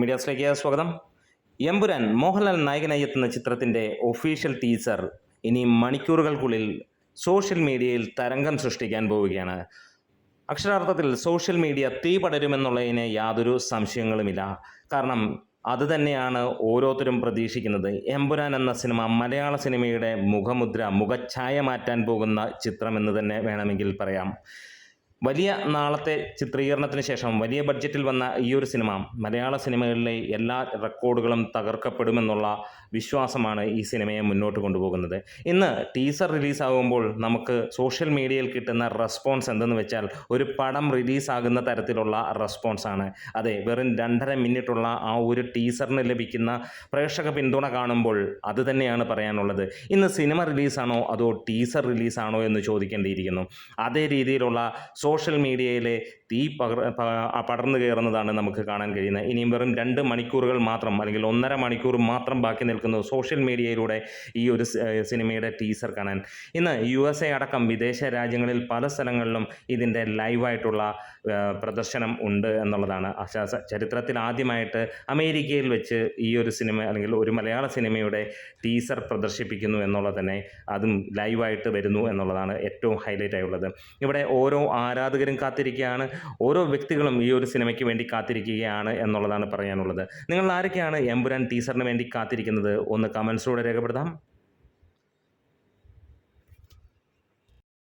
മീഡിയാസിലേക്ക് സ്വാഗതം. എമ്പുരാൻ മോഹൻലാൽ നായകനായി എത്തുന്ന ചിത്രത്തിൻ്റെ ഒഫീഷ്യൽ ടീസർ ഇനി മണിക്കൂറുകൾക്കുള്ളിൽ സോഷ്യൽ മീഡിയയിൽ തരംഗം സൃഷ്ടിക്കാൻ പോവുകയാണ്. അക്ഷരാർത്ഥത്തിൽ സോഷ്യൽ മീഡിയ തീ പടരുമെന്നുള്ളതിന് യാതൊരു സംശയങ്ങളുമില്ല. കാരണം അതുതന്നെയാണ് ഓരോരുത്തരും പ്രതീക്ഷിക്കുന്നത്. എമ്പുരാൻ എന്ന സിനിമ മലയാള സിനിമയുടെ മുഖഛായ മാറ്റാൻ പോകുന്ന ചിത്രമെന്ന് തന്നെ വേണമെങ്കിൽ പറയാം. വലിയ നാളത്തെ ചിത്രീകരണത്തിന് ശേഷം വലിയ ബഡ്ജറ്റിൽ വന്ന ഈ ഒരു സിനിമ മലയാള സിനിമകളിലെ എല്ലാ റെക്കോർഡുകളും തകർക്കപ്പെടുമെന്നുള്ള വിശ്വാസമാണ് ഈ സിനിമയെ മുന്നോട്ട് കൊണ്ടുപോകുന്നത്. ഇന്ന് ടീസർ റിലീസാകുമ്പോൾ നമുക്ക് സോഷ്യൽ മീഡിയയിൽ കിട്ടുന്ന റെസ്പോൺസ് എന്തെന്ന് വെച്ചാൽ ഒരു പടം റിലീസാകുന്ന തരത്തിലുള്ള റെസ്പോൺസാണ്. അതെ, വെറും 2.5 മിനിറ്റുള്ള ആ ഒരു ടീസറിന് ലഭിക്കുന്ന പ്രേക്ഷക പിന്തുണ കാണുമ്പോൾ അത് തന്നെയാണ് പറയാനുള്ളത്. ഇന്ന് സിനിമ റിലീസാണോ അതോ ടീസർ റിലീസാണോ എന്ന് ചോദിക്കേണ്ടിയിരിക്കുന്നു. അതേ രീതിയിലുള്ള സോഷ്യൽ മീഡിയയിലെ തീ പടർന്നു കയറുന്നതാണ് നമുക്ക് കാണാൻ കഴിയുന്നത്. ഇനിയും വെറും 2 മണിക്കൂറുകൾ മാത്രം അല്ലെങ്കിൽ 1.5 മണിക്കൂർ മാത്രം ബാക്കി നിൽക്കുന്നു സോഷ്യൽ മീഡിയയിലൂടെ ഈ ഒരു സിനിമയുടെ ടീസർ കാണാൻ. ഇന്ന് USA അടക്കം വിദേശ രാജ്യങ്ങളിൽ പല സ്ഥലങ്ങളിലും ഇതിൻ്റെ ലൈവായിട്ടുള്ള പ്രദർശനം ഉണ്ട് എന്നുള്ളതാണ്. ചരിത്രത്തിൽ ആദ്യമായിട്ട് അമേരിക്കയിൽ വെച്ച് ഈ ഒരു സിനിമ അല്ലെങ്കിൽ ഒരു മലയാള സിനിമയുടെ ടീസർ പ്രദർശിപ്പിക്കുന്നു എന്നുള്ളത് തന്നെ അതും ലൈവായിട്ട് വരുന്നു എന്നുള്ളതാണ് ഏറ്റവും ഹൈലൈറ്റ് ആയുള്ളത്. ഇവിടെ ഓരോ ആരാധകരും കാത്തിരിക്കുകയാണ്, ഓരോ വ്യക്തികളും ഈ ഒരു സിനിമയ്ക്ക് വേണ്ടി കാത്തിരിക്കുകയാണ് എന്നുള്ളതാണ് പറയാനുള്ളത്. നിങ്ങൾ ആരൊക്കെയാണ് എമ്പുരാൻ ടീസറിന് വേണ്ടി കാത്തിരിക്കുന്നത്? ഒന്ന് കമൻസിലൂടെ രേഖപ്പെടുത്താം.